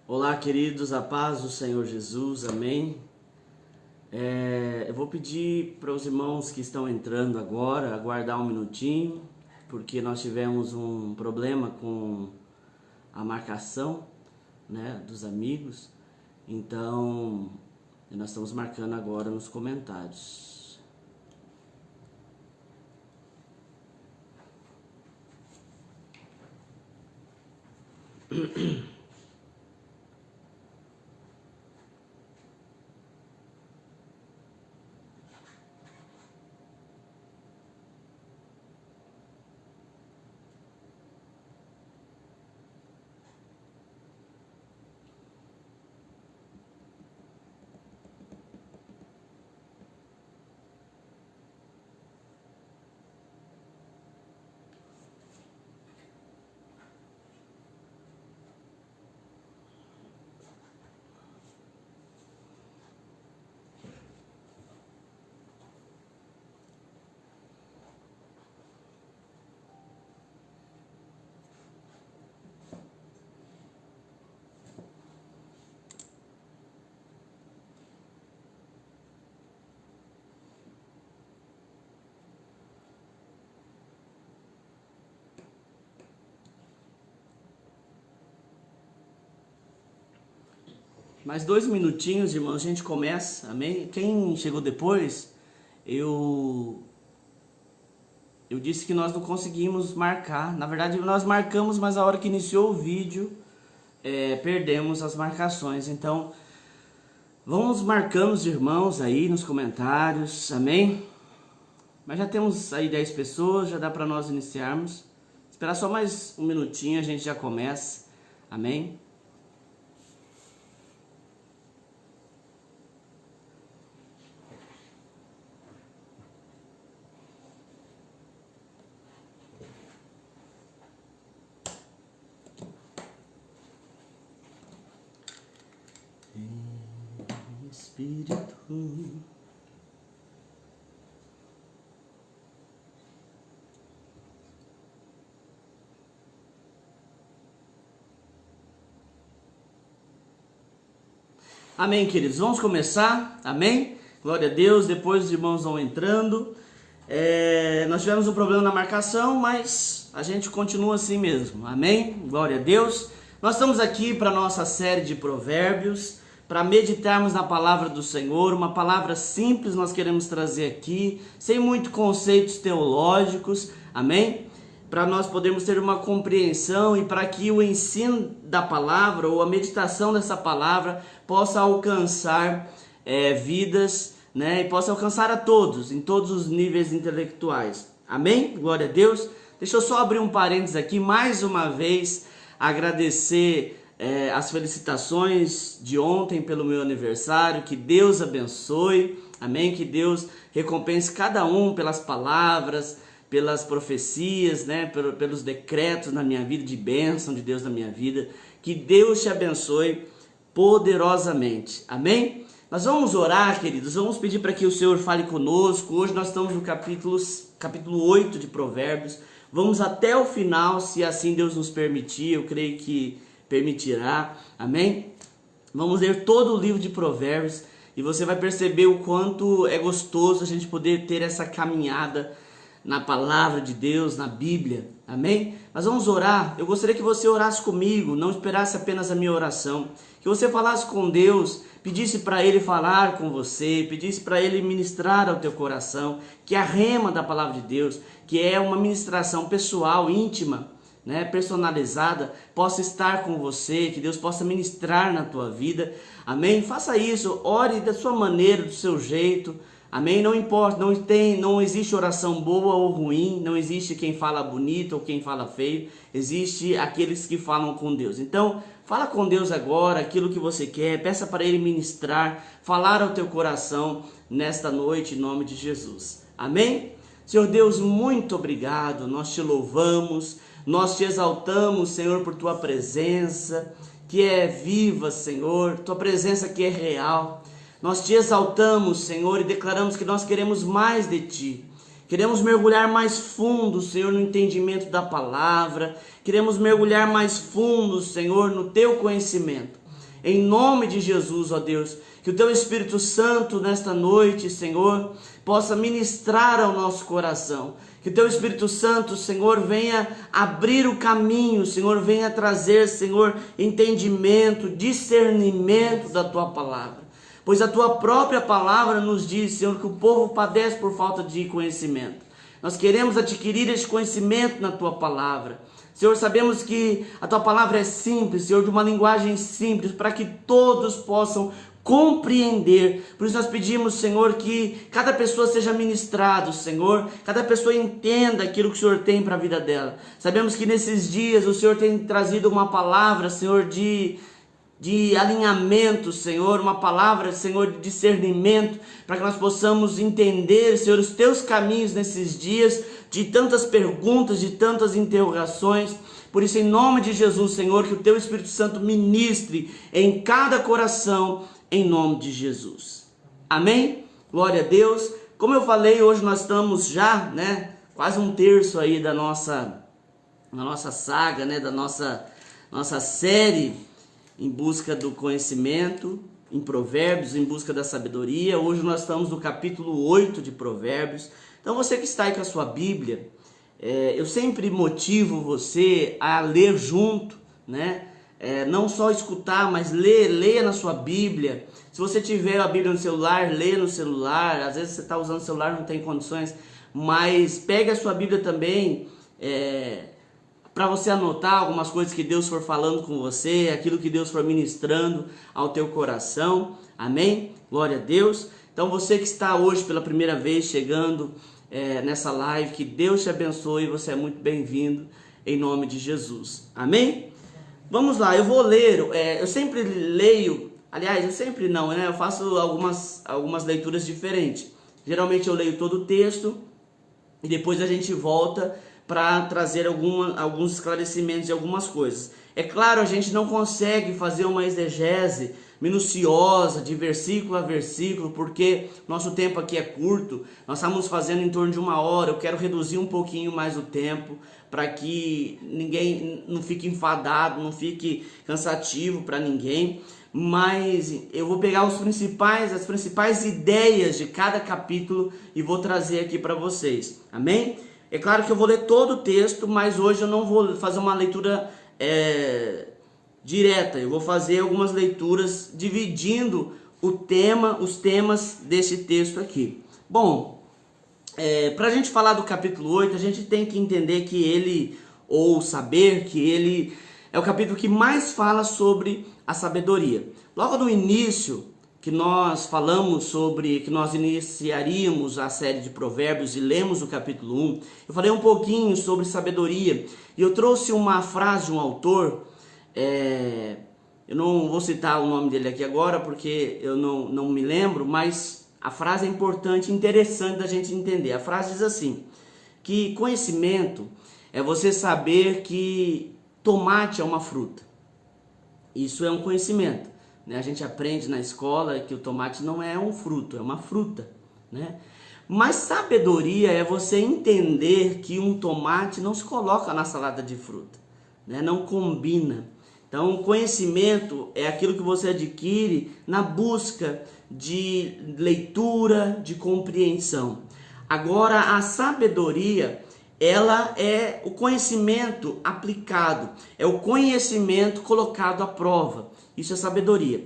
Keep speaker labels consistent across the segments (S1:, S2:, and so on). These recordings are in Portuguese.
S1: Olá, queridos, a paz do Senhor Jesus, amém. Eu vou pedir para os irmãos que estão entrando agora aguardar um minutinho, porque nós tivemos um problema com a marcação, né, dos amigos. Então, nós estamos marcando agora nos comentários. Mais 2 minutinhos, irmãos, a gente começa, amém? Quem chegou depois, eu disse que nós não conseguimos marcar. Na verdade, nós marcamos, mas a hora que iniciou o vídeo, perdemos as marcações. Então, vamos marcando os irmãos aí nos comentários, amém? Mas já temos aí 10 pessoas, já dá para nós iniciarmos. Esperar só mais um minutinho, a gente já começa, amém? Espírito. Amém, queridos. Vamos começar, amém? Glória a Deus. Depois os irmãos vão entrando. Nós tivemos um problema na marcação, mas a gente continua assim mesmo, amém? Glória a Deus. Nós estamos aqui para a nossa série de provérbios, para meditarmos na palavra do Senhor, uma palavra simples nós queremos trazer aqui, sem muitos conceitos teológicos, amém? Para nós podermos ter uma compreensão e para que o ensino da palavra ou a meditação dessa palavra possa alcançar vidas, né? E possa alcançar a todos, em todos os níveis intelectuais, amém? Glória a Deus. Deixa eu só abrir um parênteses aqui, mais uma vez, agradecer as felicitações de ontem pelo meu aniversário. Que Deus abençoe, amém? Que Deus recompense cada um pelas palavras, pelas profecias, né? Pelos decretos na minha vida, de bênção de Deus na minha vida. Que Deus te abençoe poderosamente, amém? Nós vamos orar, queridos, vamos pedir para que o Senhor fale conosco. Hoje nós estamos no capítulo 8 de Provérbios. Vamos até o final, se assim Deus nos permitir, eu creio que permitirá, amém? Vamos ler todo o livro de Provérbios e você vai perceber o quanto é gostoso a gente poder ter essa caminhada na palavra de Deus, na Bíblia, amém? Mas vamos orar. Eu gostaria que você orasse comigo, não esperasse apenas a minha oração, que você falasse com Deus, pedisse para Ele falar com você, pedisse para Ele ministrar ao teu coração, que a rema da palavra de Deus, que é uma ministração pessoal, íntima, né, personalizada, possa estar com você, que Deus possa ministrar na tua vida, amém? Faça isso, ore da sua maneira, do seu jeito, amém? Não importa, não existe oração boa ou ruim, não existe quem fala bonito ou quem fala feio, existe aqueles que falam com Deus. Então, fala com Deus agora aquilo que você quer, peça para Ele ministrar, falar ao teu coração nesta noite, em nome de Jesus, amém? Senhor Deus, muito obrigado, nós te louvamos, nós te exaltamos, Senhor, por tua presença, que é viva, Senhor, tua presença que é real. Nós te exaltamos, Senhor, e declaramos que nós queremos mais de ti. Queremos mergulhar mais fundo, Senhor, no entendimento da palavra. Queremos mergulhar mais fundo, Senhor, no teu conhecimento. em nome de Jesus, ó Deus, que o Teu Espírito Santo nesta noite, Senhor, possa ministrar ao nosso coração. Que o Teu Espírito Santo, Senhor, venha abrir o caminho, Senhor, venha trazer, Senhor, entendimento, discernimento da Tua palavra. Pois a Tua própria palavra nos diz, Senhor, que o povo padece por falta de conhecimento. Nós queremos adquirir esse conhecimento na Tua palavra. Senhor, sabemos que a Tua palavra é simples, Senhor, de uma linguagem simples, para que todos possam compreender. Por isso nós pedimos, Senhor, que cada pessoa seja ministrado, Senhor, cada pessoa entenda aquilo que o Senhor tem para a vida dela. Sabemos que nesses dias o Senhor tem trazido uma palavra, Senhor, de alinhamento, Senhor, uma palavra, Senhor, de discernimento, para que nós possamos entender, Senhor, os Teus caminhos nesses dias, de tantas perguntas, de tantas interrogações. Por isso, em nome de Jesus, Senhor, que o Teu Espírito Santo ministre em cada coração, em nome de Jesus. Amém? Glória a Deus. Como eu falei, hoje nós estamos já, quase um terço aí da nossa saga, da nossa série em busca do conhecimento, em Provérbios, em busca da sabedoria. Hoje nós estamos no capítulo 8 de Provérbios. Então você que está aí com a sua Bíblia, eu sempre motivo você a ler junto, não só escutar, mas leia na sua Bíblia. Se você tiver a Bíblia no celular, leia no celular. Às vezes você está usando o celular, não tem condições, mas pegue a sua Bíblia também, para você anotar algumas coisas que Deus for falando com você, aquilo que Deus for ministrando ao teu coração. Amém? Glória a Deus. Então você que está hoje pela primeira vez chegando nessa live, que Deus te abençoe, você é muito bem-vindo em nome de Jesus. Amém? Vamos lá, eu vou ler, eu sempre leio, aliás, eu sempre não, eu faço algumas leituras diferentes. Geralmente eu leio todo o texto e depois a gente volta para trazer alguns esclarecimentos de algumas coisas. É claro, a gente não consegue fazer uma exegese minuciosa, de versículo a versículo, porque nosso tempo aqui é curto. Nós estamos fazendo em torno de 1 hora. Eu quero reduzir um pouquinho mais o tempo, para que ninguém não fique enfadado, não fique cansativo para ninguém. Mas eu vou pegar as principais ideias de cada capítulo e vou trazer aqui para vocês. Amém? É claro que eu vou ler todo o texto, mas hoje eu não vou fazer uma leitura direta. Eu vou fazer algumas leituras dividindo os temas desse texto aqui. Bom, para a gente falar do capítulo 8, a gente tem que entender que saber que ele é o capítulo que mais fala sobre a sabedoria. Logo no início, que nós falamos sobre, que nós iniciaríamos a série de Provérbios e lemos o capítulo 1, eu falei um pouquinho sobre sabedoria, e eu trouxe uma frase de um autor, eu não vou citar o nome dele aqui agora, porque eu não me lembro, mas a frase é importante e interessante da gente entender. A frase diz assim, que conhecimento é você saber que tomate é uma fruta. Isso é um conhecimento. A gente aprende na escola que o tomate não é um fruto, é uma fruta. Mas sabedoria é você entender que um tomate não se coloca na salada de fruta, não combina. Então, conhecimento é aquilo que você adquire na busca de leitura, de compreensão. Agora, a sabedoria, ela é o conhecimento aplicado, é o conhecimento colocado à prova. Isso é sabedoria.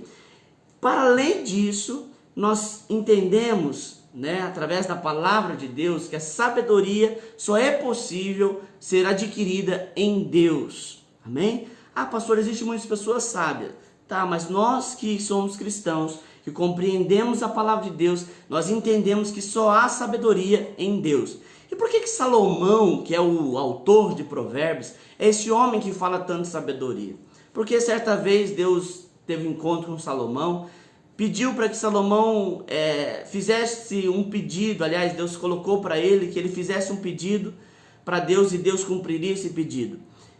S1: Para além disso, nós entendemos, através da palavra de Deus, que a sabedoria só é possível ser adquirida em Deus. Amém? Ah, pastor, existem muitas pessoas sábias. Tá, mas nós que somos cristãos, que compreendemos a palavra de Deus, nós entendemos que só há sabedoria em Deus. E por que Salomão, que é o autor de Provérbios, é esse homem que fala tanto de sabedoria? Porque certa vez Deus teve um encontro com Salomão, pediu para que Salomão fizesse um pedido. Aliás, Deus colocou para ele que ele fizesse um pedido para Deus e Deus cumpriria esse pedido.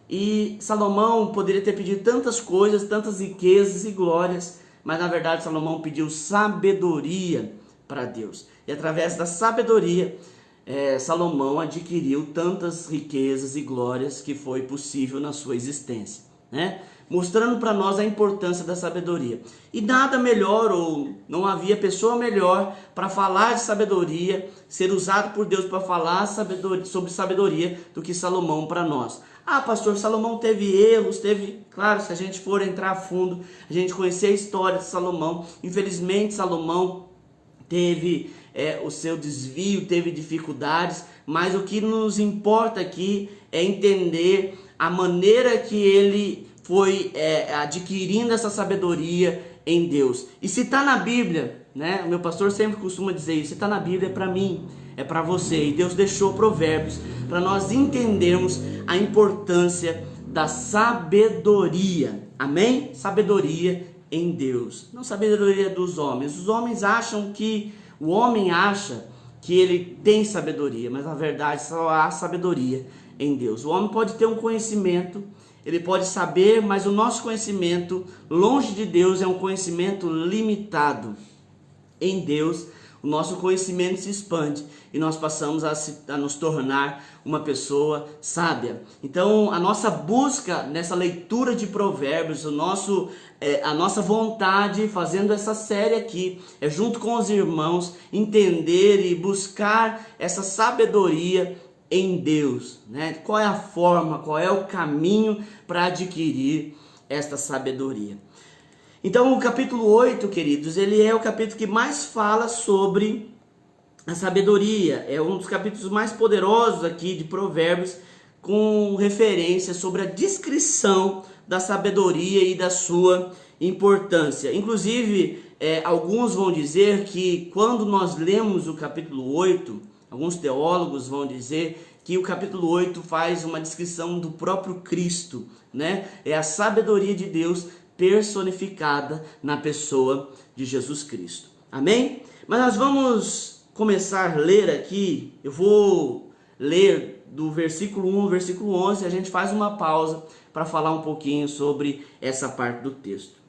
S1: E Salomão poderia ter pedido tantas coisas, tantas riquezas e glórias, mas na verdade Salomão pediu sabedoria para Deus. E através da sabedoria, Salomão adquiriu tantas riquezas e glórias que foi possível na sua existência. mostrando para nós a importância da sabedoria. E nada melhor, ou não havia pessoa melhor para falar de sabedoria, ser usado por Deus para falar sobre sabedoria do que Salomão para nós. Ah, pastor, Salomão teve erros, claro, se a gente for entrar a fundo, a gente conhecer a história de Salomão, infelizmente Salomão teve o seu desvio, teve dificuldades, mas o que nos importa aqui é entender a maneira que ele foi adquirindo essa sabedoria em Deus. E se está na Bíblia, né? O meu pastor sempre costuma dizer isso, se está na Bíblia é para mim, é para você. E Deus deixou Provérbios para nós entendermos a importância da sabedoria. Amém? Sabedoria em Deus, não sabedoria dos homens. Os homens acham que, o homem acha que ele tem sabedoria, mas na verdade só há sabedoria em Deus. O homem pode ter um conhecimento, ele pode saber, mas o nosso conhecimento, longe de Deus, é um conhecimento limitado. Em Deus, o nosso conhecimento se expande e nós passamos a nos tornar uma pessoa sábia. Então, a nossa busca nessa leitura de Provérbios, a nossa vontade fazendo essa série aqui, é junto com os irmãos entender e buscar essa sabedoria em Deus, né? Qual é a forma, qual é o caminho para adquirir esta sabedoria? Então, o capítulo 8, queridos, ele é o capítulo que mais fala sobre a sabedoria. É um dos capítulos mais poderosos aqui de Provérbios, com referência sobre a descrição da sabedoria e da sua importância. Inclusive, alguns vão dizer que quando nós lemos o capítulo 8, alguns teólogos vão dizer que o capítulo 8 faz uma descrição do próprio Cristo, né? É a sabedoria de Deus personificada na pessoa de Jesus Cristo. Amém? Mas nós vamos começar a ler aqui, eu vou ler do versículo 1 ao versículo 11, e a gente faz uma pausa para falar um pouquinho sobre essa parte do texto.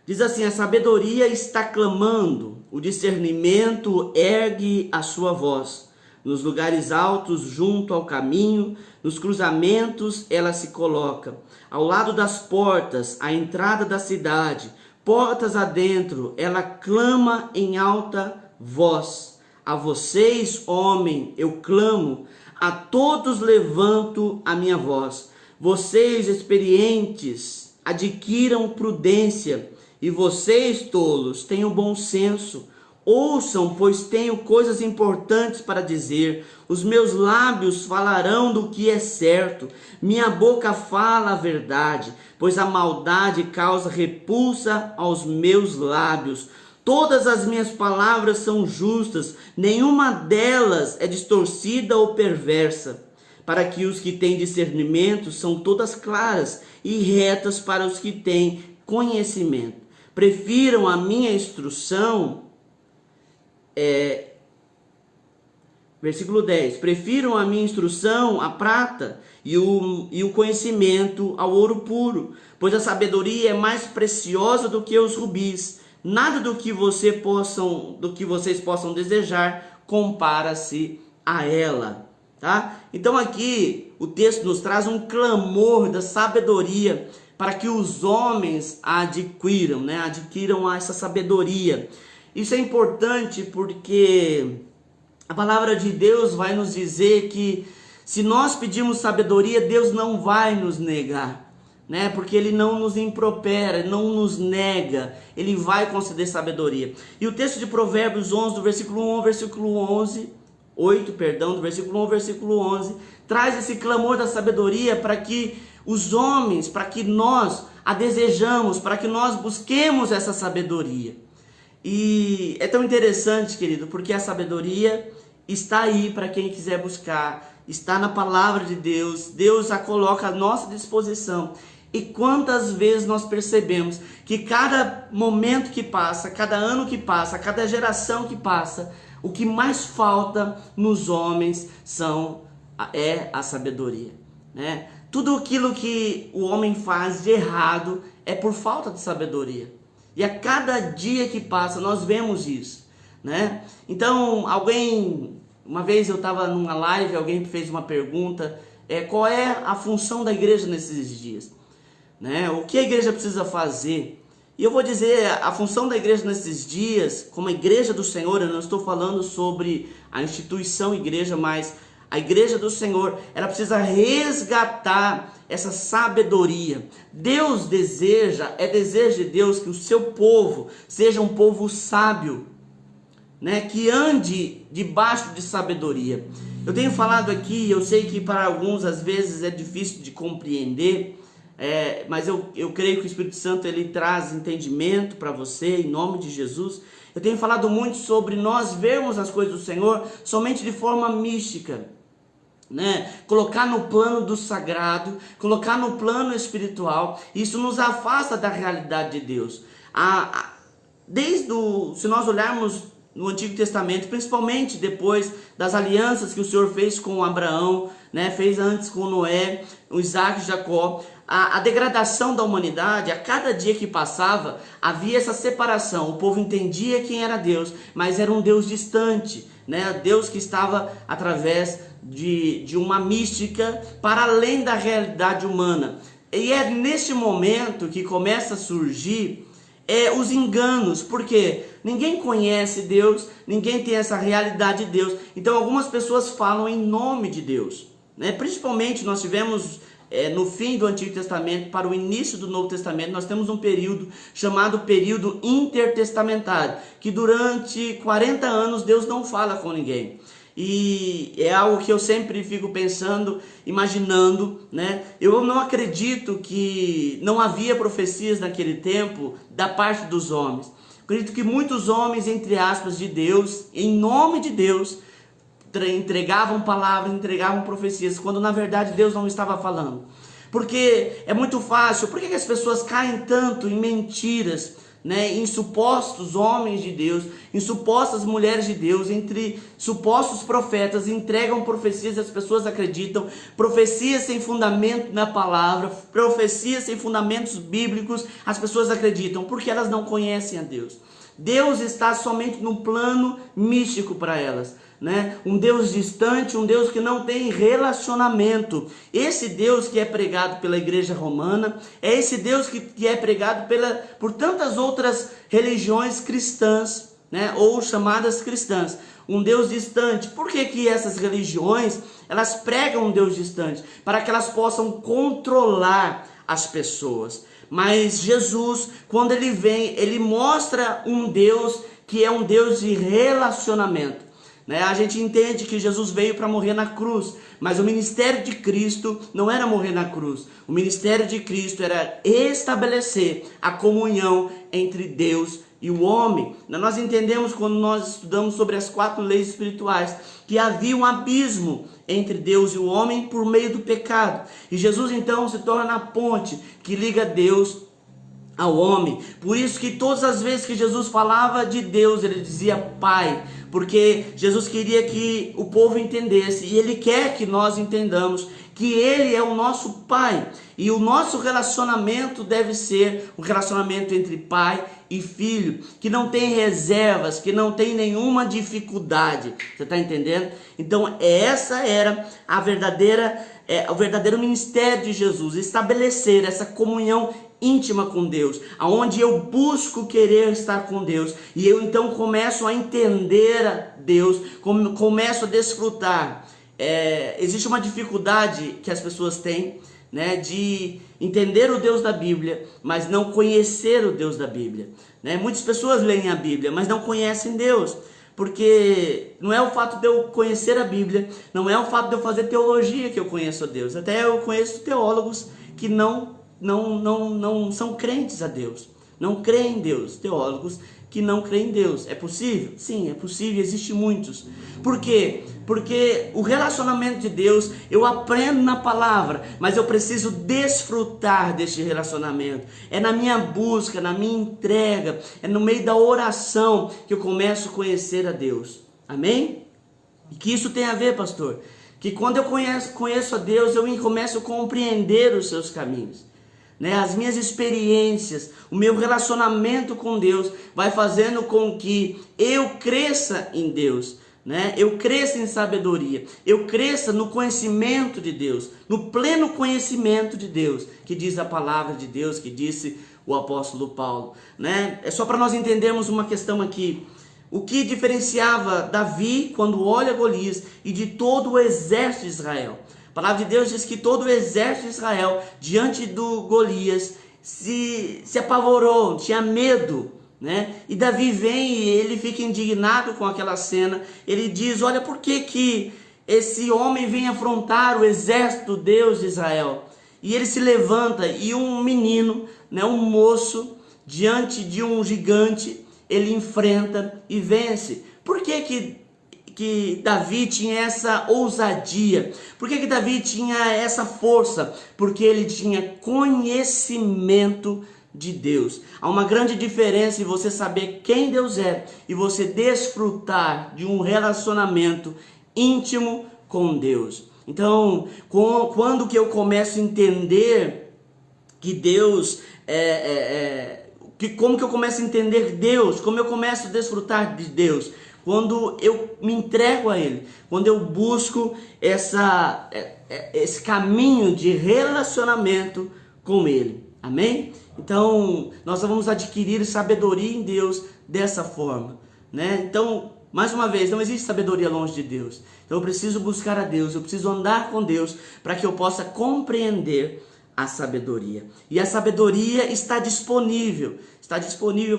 S1: Diz assim: a sabedoria está clamando, o discernimento ergue a sua voz. Nos lugares altos, junto ao caminho, nos cruzamentos ela se coloca. Ao lado das portas, à entrada da cidade, portas adentro, ela clama em alta voz. A vocês, homem, eu clamo, a todos levanto a minha voz. Vocês, experientes, adquiram prudência, e vocês, tolos, tenham bom senso. Ouçam, pois tenho coisas importantes para dizer. Os meus lábios falarão do que é certo. Minha boca fala a verdade, pois a maldade causa repulsa aos meus lábios. Todas as minhas palavras são justas, nenhuma delas é distorcida ou perversa. Para que os que têm discernimento são todas claras e retas para os que têm conhecimento. Prefiram a minha instrução. Versículo 10: prefiram a minha instrução à prata e o conhecimento ao ouro puro, pois a sabedoria é mais preciosa do que os rubis. Nada do que vocês possam desejar compara-se a ela. Tá? Então aqui o texto nos traz um clamor da sabedoria para que os homens adquiram, né? Adquiram essa sabedoria. Isso é importante porque a palavra de Deus vai nos dizer que se nós pedirmos sabedoria, Deus não vai nos negar, né? Porque Ele não nos impropera, não nos nega, Ele vai conceder sabedoria. E o texto de Provérbios 11, do versículo 1 ao versículo 11, 8, perdão, do versículo 1 ao versículo 11, traz esse clamor da sabedoria para que os homens, para que nós a desejamos, para que nós busquemos essa sabedoria. E é tão interessante, querido, porque a sabedoria está aí para quem quiser buscar, está na palavra de Deus, Deus a coloca à nossa disposição. E quantas vezes nós percebemos que cada momento que passa, cada ano que passa, cada geração que passa, o que mais falta nos homens é a sabedoria, né? Tudo aquilo que o homem faz de errado é por falta de sabedoria. E a cada dia que passa nós vemos isso, né? Então, uma vez eu estava numa live, alguém fez uma pergunta, qual é a função da igreja nesses dias? né? O que a igreja precisa fazer? E eu vou dizer, a função da igreja nesses dias, como a igreja do Senhor, eu não estou falando sobre a instituição igreja, mas a igreja do Senhor, ela precisa resgatar essa sabedoria. Deus deseja, é desejo de Deus que o seu povo seja um povo sábio, né? Que ande debaixo de sabedoria. Eu tenho falado aqui, eu sei que para alguns às vezes é difícil de compreender, mas eu creio que o Espírito Santo ele traz entendimento para você, em nome de Jesus. Eu tenho falado muito sobre nós vermos as coisas do Senhor somente de forma mística, né? Colocar no plano do sagrado, colocar no plano espiritual. Isso nos afasta da realidade de Deus. Se nós olharmos no Antigo Testamento, principalmente depois das alianças que o Senhor fez com Abraão, né? Fez antes com Noé, o Isaac e Jacó, a degradação da humanidade, a cada dia que passava, havia essa separação. O povo entendia quem era Deus, mas era um Deus distante, né? Deus que estava através de uma mística para além da realidade humana. E é neste momento que começa a surgir os enganos, porque ninguém conhece Deus, ninguém tem essa realidade de Deus. Então algumas pessoas falam em nome de Deus, né? Principalmente nós tivemos no fim do Antigo Testamento para o início do Novo Testamento, nós temos um período chamado período intertestamentário, que durante 40 anos Deus não fala com ninguém. E é algo que eu sempre fico pensando, imaginando, né? Eu não acredito que não havia profecias naquele tempo da parte dos homens. Acredito que muitos homens, entre aspas, de Deus, em nome de Deus, entregavam palavras, entregavam profecias, quando na verdade Deus não estava falando. Porque é muito fácil. Por que as pessoas caem tanto em mentiras, né, em supostos homens de Deus, em supostas mulheres de Deus, entre supostos profetas, entregam profecias e as pessoas acreditam, profecias sem fundamento na palavra, profecias sem fundamentos bíblicos, as pessoas acreditam, porque elas não conhecem a Deus. Deus está somente no plano místico para elas, né? Um Deus distante, um Deus que não tem relacionamento. Esse Deus que é pregado pela igreja romana, é esse Deus que é pregado por tantas outras religiões cristãs, né? Ou chamadas cristãs. Um Deus distante. Por que essas religiões, elas pregam um Deus distante? Para que elas possam controlar as pessoas. Mas Jesus, quando ele vem, ele mostra um Deus que é um Deus de relacionamento. A gente entende que Jesus veio para morrer na cruz, mas o ministério de Cristo não era morrer na cruz. O ministério de Cristo era estabelecer a comunhão entre Deus e o homem. Nós entendemos quando nós estudamos sobre as 4 leis espirituais, que havia um abismo entre Deus e o homem por meio do pecado. E Jesus então se torna a ponte que liga Deus ao homem. Por isso que todas as vezes que Jesus falava de Deus, ele dizia Pai, porque Jesus queria que o povo entendesse, e ele quer que nós entendamos que ele é o nosso Pai, e o nosso relacionamento deve ser um relacionamento entre pai e filho, que não tem reservas, que não tem nenhuma dificuldade. Você está entendendo? Então essa era o verdadeiro ministério de Jesus, estabelecer essa comunhão íntima com Deus, aonde eu busco querer estar com Deus, e eu então começo a entender a Deus, começo a desfrutar. Existe uma dificuldade que as pessoas têm, né, de entender o Deus da Bíblia, mas não conhecer o Deus da Bíblia, né? Muitas pessoas leem a Bíblia, mas não conhecem Deus, porque não é o fato de eu conhecer a Bíblia, não é o fato de eu fazer teologia que eu conheço a Deus. Até eu conheço teólogos que não são crentes a Deus, não creem em Deus, teólogos que não creem em Deus. É possível? Sim, é possível, existe muitos. Por quê? Porque o relacionamento de Deus, eu aprendo na palavra, mas eu preciso desfrutar deste relacionamento. É na minha busca, na minha entrega, é no meio da oração que eu começo a conhecer a Deus. Amém? E que isso tem a ver, pastor? Que quando eu conheço a Deus, eu começo a compreender os seus caminhos. As minhas experiências, o meu relacionamento com Deus vai fazendo com que eu cresça em Deus. né? Eu cresça em sabedoria, eu cresça no conhecimento de Deus, no pleno conhecimento de Deus, que diz a palavra de Deus, que disse o apóstolo Paulo, né? É só para nós entendermos uma questão aqui. O que diferenciava Davi quando olha Golias e de todo o exército de Israel? A palavra de Deus diz que todo o exército de Israel, diante do Golias, se apavorou, tinha medo, né? E Davi vem e ele fica indignado com aquela cena. Ele diz: olha, por que esse homem vem afrontar o exército do Deus de Israel? E ele se levanta e um menino, né, um moço, diante de um gigante, ele enfrenta e vence. Por que Davi tinha essa ousadia? Por que Davi tinha essa força? Porque ele tinha conhecimento de Deus. Há uma grande diferença em você saber quem Deus é e você desfrutar de um relacionamento íntimo com Deus. Então, quando que eu começo a entender que Deus como que eu começo a entender Deus, como eu começo a desfrutar de Deus? Quando eu me entrego a Ele, quando eu busco esse caminho de relacionamento com Ele, amém? Então, nós vamos adquirir sabedoria em Deus dessa forma, né? Então, mais uma vez, não existe sabedoria longe de Deus. Então, eu preciso buscar a Deus, eu preciso andar com Deus para que eu possa compreender a sabedoria. E a sabedoria está disponível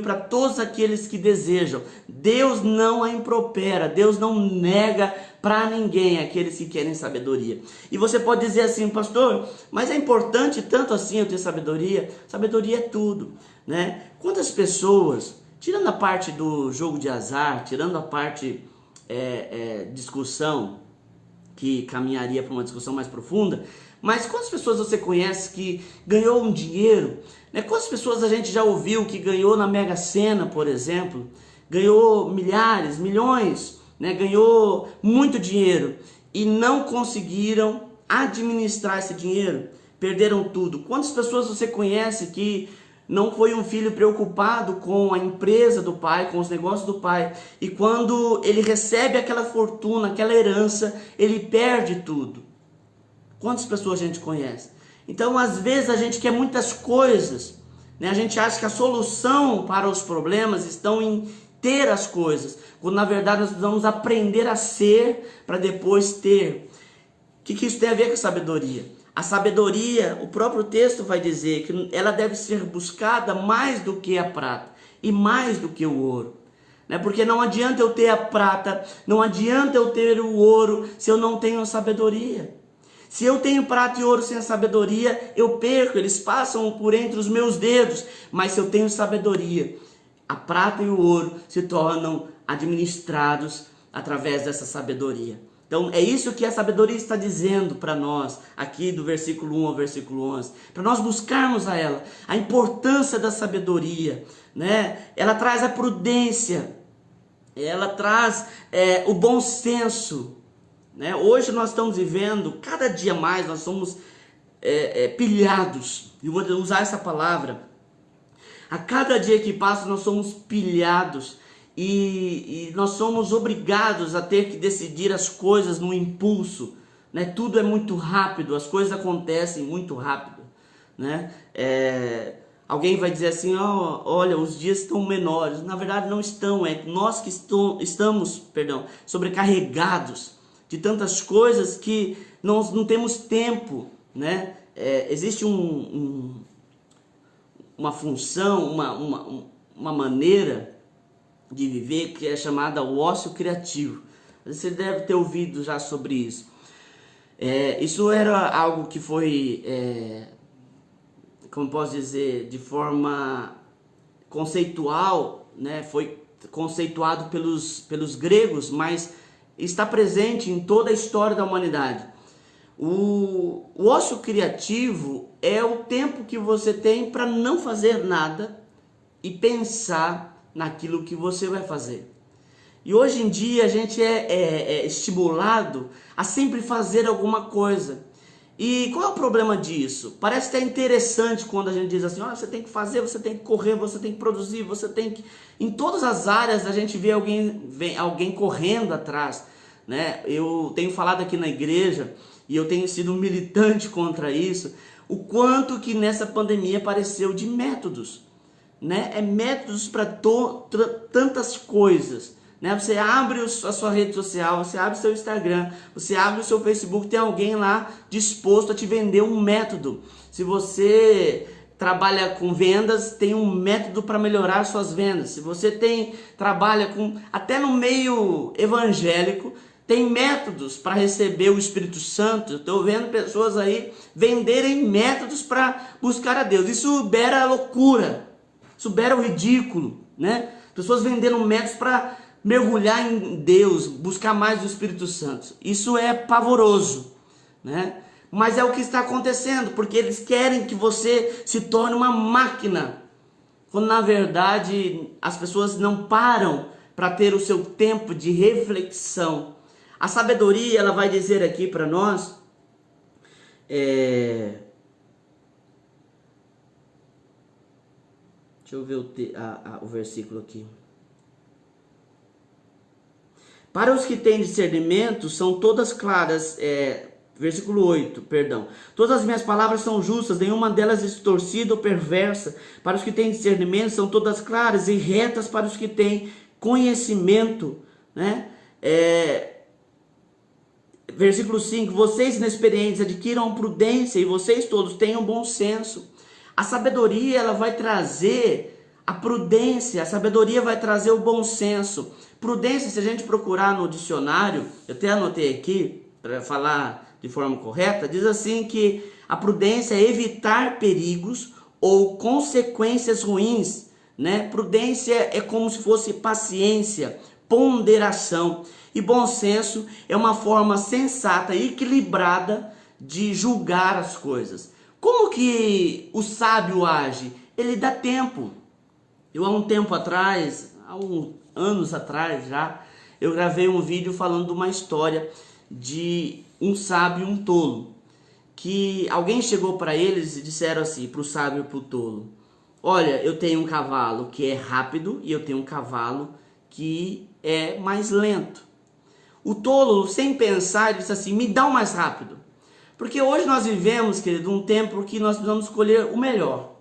S1: para todos aqueles que desejam. Deus não a impropera, Deus não nega para ninguém aqueles que querem sabedoria. E você pode dizer assim: pastor, mas é importante tanto assim eu ter sabedoria? Sabedoria é tudo, né? Quantas pessoas, tirando a parte do jogo de azar, tirando a parte discussão, que caminharia para uma discussão mais profunda, mas quantas pessoas você conhece que ganhou um dinheiro, né? Quantas pessoas a gente já ouviu que ganhou na Mega Sena, por exemplo, ganhou milhares, milhões, né? Ganhou muito dinheiro e não conseguiram administrar esse dinheiro, perderam tudo. Quantas pessoas você conhece que não foi um filho preocupado com a empresa do pai, com os negócios do pai, e quando ele recebe aquela fortuna, aquela herança, ele perde tudo? Quantas pessoas a gente conhece? Então, às vezes a gente quer muitas coisas, né? A gente acha que a solução para os problemas estão em ter as coisas, quando na verdade nós precisamos aprender a ser para depois ter. O que isso tem a ver com sabedoria? A sabedoria, o próprio texto vai dizer que ela deve ser buscada mais do que a prata e mais do que o ouro, né? Porque não adianta eu ter a prata, não adianta eu ter o ouro se eu não tenho a sabedoria. Se eu tenho prata e ouro sem a sabedoria, eu perco, eles passam por entre os meus dedos. Mas se eu tenho sabedoria, a prata e o ouro se tornam administrados através dessa sabedoria. Então é isso que a sabedoria está dizendo para nós, aqui do versículo 1 ao versículo 11. Para nós buscarmos a ela, a importância da sabedoria, né? Ela traz a prudência, ela traz o bom senso, né? Hoje nós estamos vivendo, cada dia mais nós somos pilhados, e vou usar essa palavra. A cada dia que passa nós somos pilhados e nós somos obrigados a ter que decidir as coisas no impulso, né? Tudo é muito rápido, as coisas acontecem muito rápido, né? Alguém vai dizer assim: olha, os dias estão menores. Na verdade não estão, é nós que estamos sobrecarregados de tantas coisas que nós não temos tempo, né? Existe uma função, uma maneira de viver que é chamada o ócio criativo. Você deve ter ouvido já sobre isso. Isso era algo que foi, como posso dizer, de forma conceitual, né? Foi conceituado pelos gregos, mas está presente em toda a história da humanidade. O ócio criativo é o tempo que você tem para não fazer nada e pensar naquilo que você vai fazer. E hoje em dia a gente é estimulado a sempre fazer alguma coisa. E qual é o problema disso? Parece até interessante quando a gente diz assim, olha, você tem que fazer, você tem que correr, você tem que produzir, você tem que... Em todas as áreas a gente vê alguém correndo atrás, né? Eu tenho falado aqui na igreja, e eu tenho sido um militante contra isso, o quanto que nessa pandemia apareceu de métodos, né? É métodos para tantas coisas. Né? Você abre a sua rede social, você abre o seu Instagram, você abre o seu Facebook, tem alguém lá disposto a te vender um método. Se você trabalha com vendas, tem um método para melhorar suas vendas. Se você trabalha com até no meio evangélico, tem métodos para receber o Espírito Santo. Estou vendo pessoas aí venderem métodos para buscar a Deus. Isso beira a loucura, isso beira o ridículo, né? Pessoas vendendo métodos para mergulhar em Deus, buscar mais do Espírito Santo. Isso é pavoroso, né? Mas é o que está acontecendo, porque eles querem que você se torne uma máquina, quando na verdade as pessoas não param para ter o seu tempo de reflexão. A sabedoria, ela vai dizer aqui para nós, deixa eu ver o versículo aqui. Para os que têm discernimento, são todas claras, versículo 8, perdão. Todas as minhas palavras são justas, nenhuma delas distorcida ou perversa. Para os que têm discernimento, são todas claras e retas para os que têm conhecimento, né? Versículo 5, vocês inexperientes adquiram prudência e vocês todos tenham bom senso. A sabedoria, ela vai trazer a prudência, a sabedoria vai trazer o bom senso. Prudência, se a gente procurar no dicionário, eu até anotei aqui para falar de forma correta, diz assim que a prudência é evitar perigos ou consequências ruins, né? Prudência é como se fosse paciência, ponderação, e bom senso é uma forma sensata e equilibrada de julgar as coisas. Como que o sábio age? Ele dá tempo. Eu há um tempo atrás, anos atrás já, eu gravei um vídeo falando de uma história de um sábio e um tolo. Que alguém chegou para eles e disseram assim, para o sábio e para o tolo: olha, eu tenho um cavalo que é rápido e eu tenho um cavalo que é mais lento. O tolo, sem pensar, disse assim: me dá o mais rápido. Porque hoje nós vivemos, querido, um tempo que nós precisamos escolher o melhor.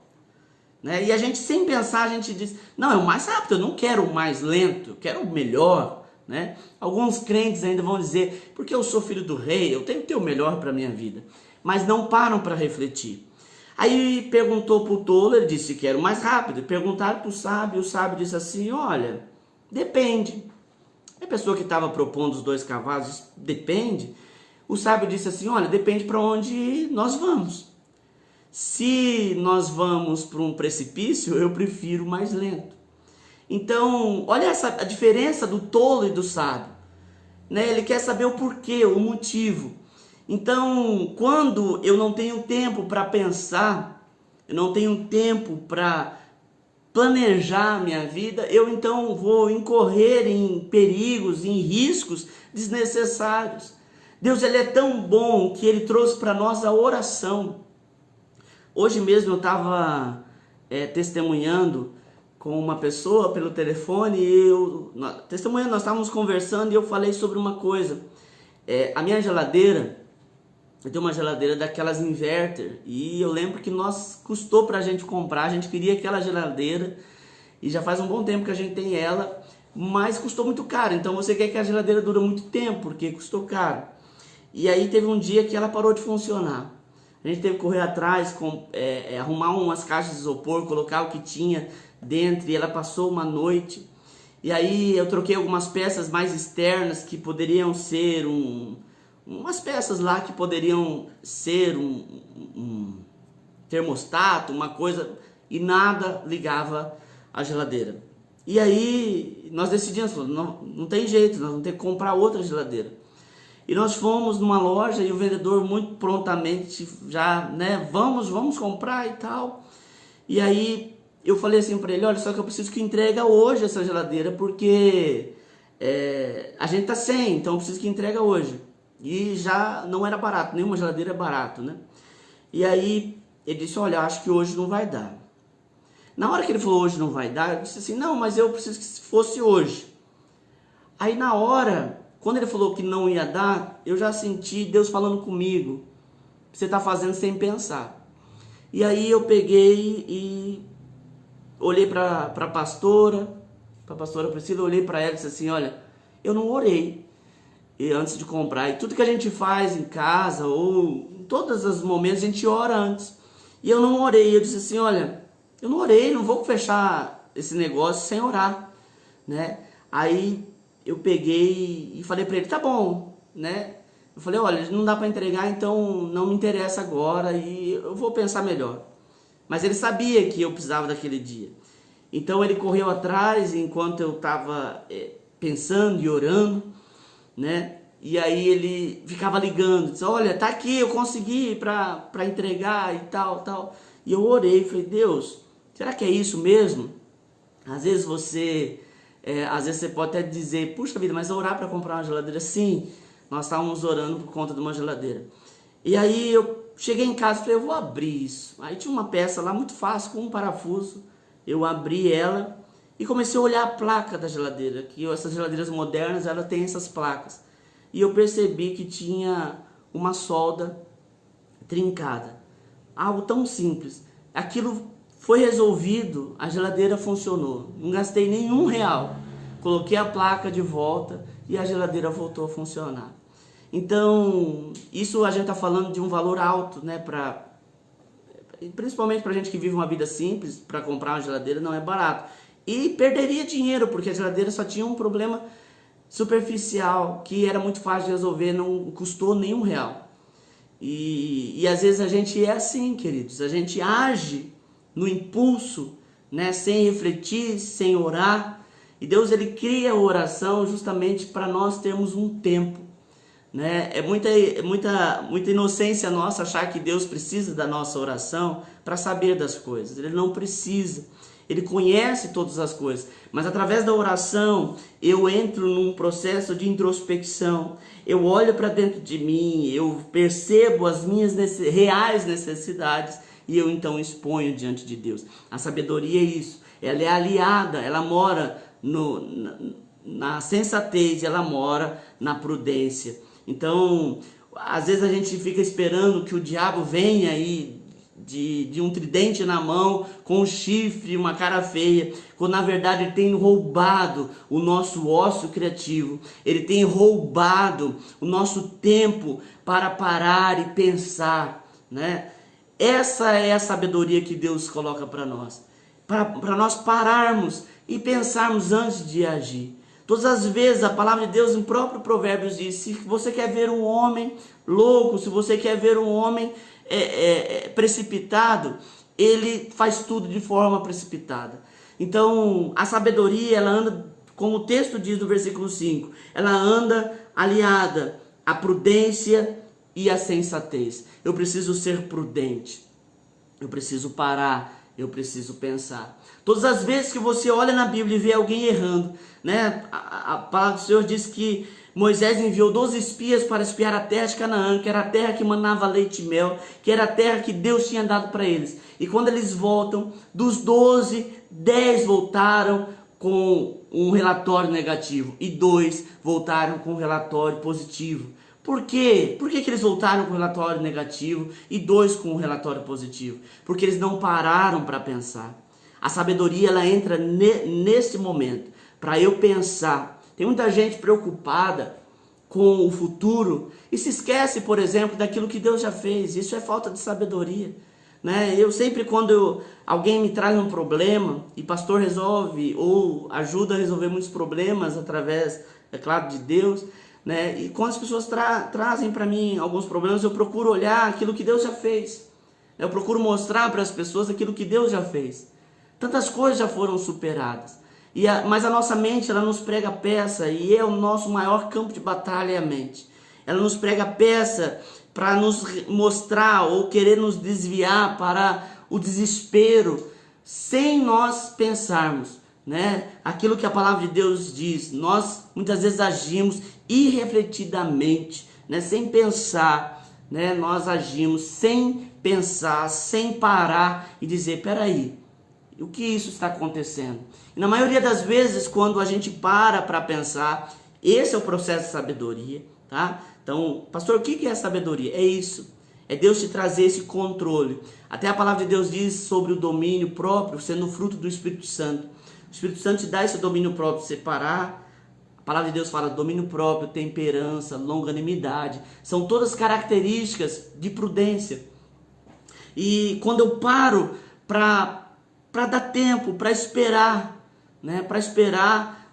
S1: Né? E a gente, sem pensar, a gente diz: não, é o mais rápido, eu não quero o mais lento, eu quero o melhor. Né? Alguns crentes ainda vão dizer: porque eu sou filho do rei, eu tenho que ter o melhor para a minha vida. Mas não param para refletir. Aí perguntou para o tolo, ele disse que era o mais rápido. Perguntaram para o sábio disse assim: olha, depende. A pessoa que estava propondo os 2 cavalos disse: depende. O sábio disse assim: olha, depende para onde nós vamos. Se nós vamos para um precipício, eu prefiro mais lento. Então, olha a diferença do tolo e do sábio. Né? Ele quer saber o porquê, o motivo. Então, quando eu não tenho tempo para pensar, eu não tenho tempo para planejar a minha vida, eu então vou incorrer em perigos, em riscos desnecessários. Deus, ele é tão bom que ele trouxe para nós a oração. Hoje mesmo eu estava testemunhando com uma pessoa pelo telefone, nós estávamos conversando e eu falei sobre uma coisa. A minha geladeira, eu tenho uma geladeira daquelas inverter, e eu lembro que custou pra gente comprar, a gente queria aquela geladeira, e já faz um bom tempo que a gente tem ela, mas custou muito caro. Então você quer que a geladeira dure muito tempo, porque custou caro. E aí teve um dia que ela parou de funcionar. A gente teve que correr atrás, arrumar umas caixas de isopor, colocar o que tinha dentro, e ela passou uma noite. E aí eu troquei algumas peças mais externas que poderiam ser umas peças lá que poderiam ser um termostato, uma coisa, e nada ligava a geladeira. E aí nós decidimos, não tem jeito, nós vamos ter que comprar outra geladeira. E nós fomos numa loja e o vendedor muito prontamente já, né, vamos comprar e tal. E aí eu falei assim para ele: olha, só que eu preciso que entregue hoje essa geladeira, porque a gente tá sem, então eu preciso que entregue hoje. E já não era barato, nenhuma geladeira é barato, né? E aí ele disse, olha, acho que hoje não vai dar. Na hora que ele falou hoje não vai dar, eu disse assim, não, mas eu preciso que fosse hoje. Aí na hora, quando ele falou que não ia dar, eu já senti Deus falando comigo, você está fazendo sem pensar. E aí eu peguei e olhei para a pastora Priscila, olhei para ela e disse assim, olha, eu não orei antes de comprar. E tudo que a gente faz em casa, ou em todos os momentos, a gente ora antes. E eu não orei, eu disse assim, olha, eu não orei, não vou fechar esse negócio sem orar, né? Aí eu peguei e falei para ele, tá bom, né? Eu falei, olha, não dá para entregar, então não me interessa agora e eu vou pensar melhor. Mas ele sabia que eu precisava daquele dia. Então ele correu atrás enquanto eu estava pensando e orando, né? E aí ele ficava ligando, disse, olha, tá aqui, eu consegui para entregar e tal, tal. E eu orei, falei, Deus, será que é isso mesmo? Às vezes você pode até dizer, puxa vida, mas orar para comprar uma geladeira? Sim, nós estávamos orando por conta de uma geladeira. E aí eu cheguei em casa e falei, eu vou abrir isso. Aí tinha uma peça lá muito fácil, com um parafuso. Eu abri ela e comecei a olhar a placa da geladeira, que essas geladeiras modernas, ela tem essas placas. E eu percebi que tinha uma solda trincada. Algo tão simples. Aquilo foi resolvido, a geladeira funcionou. Não gastei nenhum real. Coloquei a placa de volta e a geladeira voltou a funcionar. Então, isso a gente está falando de um valor alto, né? Principalmente para gente que vive uma vida simples, para comprar uma geladeira não é barato. E perderia dinheiro, porque a geladeira só tinha um problema superficial, que era muito fácil de resolver, não custou nenhum real. E às vezes a gente é assim, queridos, a gente age no impulso, né, sem refletir, sem orar. E Deus, ele cria a oração justamente para nós termos um tempo, né? É muita inocência nossa achar que Deus precisa da nossa oração para saber das coisas. Ele não precisa. Ele conhece todas as coisas, mas através da oração eu entro num processo de introspecção. Eu olho para dentro de mim, eu percebo as minhas reais necessidades e eu então exponho diante de Deus. A sabedoria é isso, ela é aliada, ela mora na sensatez, ela mora na prudência. Então, às vezes a gente fica esperando que o diabo venha aí de um tridente na mão, com um chifre, uma cara feia, quando na verdade ele tem roubado o nosso ócio criativo, ele tem roubado o nosso tempo para parar e pensar, né? Essa é a sabedoria que Deus coloca para nós, para nós pararmos e pensarmos antes de agir. Todas as vezes a palavra de Deus, em próprio Provérbios, diz, se você quer ver um homem louco, se você quer ver um homem precipitado, ele faz tudo de forma precipitada. Então a sabedoria, ela anda, como o texto diz no versículo 5, ela anda aliada à prudência e à sensatez. Eu preciso ser prudente, eu preciso parar, eu preciso pensar. Todas as vezes que você olha na Bíblia e vê alguém errando, né? A palavra do Senhor diz que Moisés enviou 12 espias para espiar a terra de Canaã, que era a terra que manava leite e mel, que era a terra que Deus tinha dado para eles. E quando eles voltam, dos 12, 10 voltaram com um relatório negativo e 2 voltaram com um relatório positivo. Por quê? Por que eles voltaram com um relatório negativo e 2 com um relatório positivo? Porque eles não pararam para pensar. A sabedoria, ela entra nesse momento, para eu pensar. Tem muita gente preocupada com o futuro e se esquece, por exemplo, daquilo que Deus já fez. Isso é falta de sabedoria, né? Eu sempre, quando alguém me traz um problema e pastor resolve ou ajuda a resolver muitos problemas através, é claro, de Deus, né? E quando as pessoas trazem para mim alguns problemas, eu procuro olhar aquilo que Deus já fez. Eu procuro mostrar para as pessoas aquilo que Deus já fez. Tantas coisas já foram superadas. Mas a nossa mente, ela nos prega peça, e é o nosso maior campo de batalha, é a mente. Ela nos prega peça para nos mostrar ou querer nos desviar para o desespero, sem nós pensarmos, né? Aquilo que a palavra de Deus diz. Nós muitas vezes agimos irrefletidamente, né, sem pensar, né, nós agimos sem pensar, sem parar e dizer, peraí, o que isso está acontecendo? E na maioria das vezes, quando a gente para pensar, esse é o processo de sabedoria, tá? Então, pastor, o que é sabedoria? É isso, é Deus te trazer esse controle. Até a palavra de Deus diz sobre o domínio próprio, sendo fruto do Espírito Santo. O Espírito Santo te dá esse domínio próprio, separar. A palavra de Deus fala domínio próprio, temperança, longanimidade. São todas características de prudência. E quando eu paro para dar tempo, para esperar, né?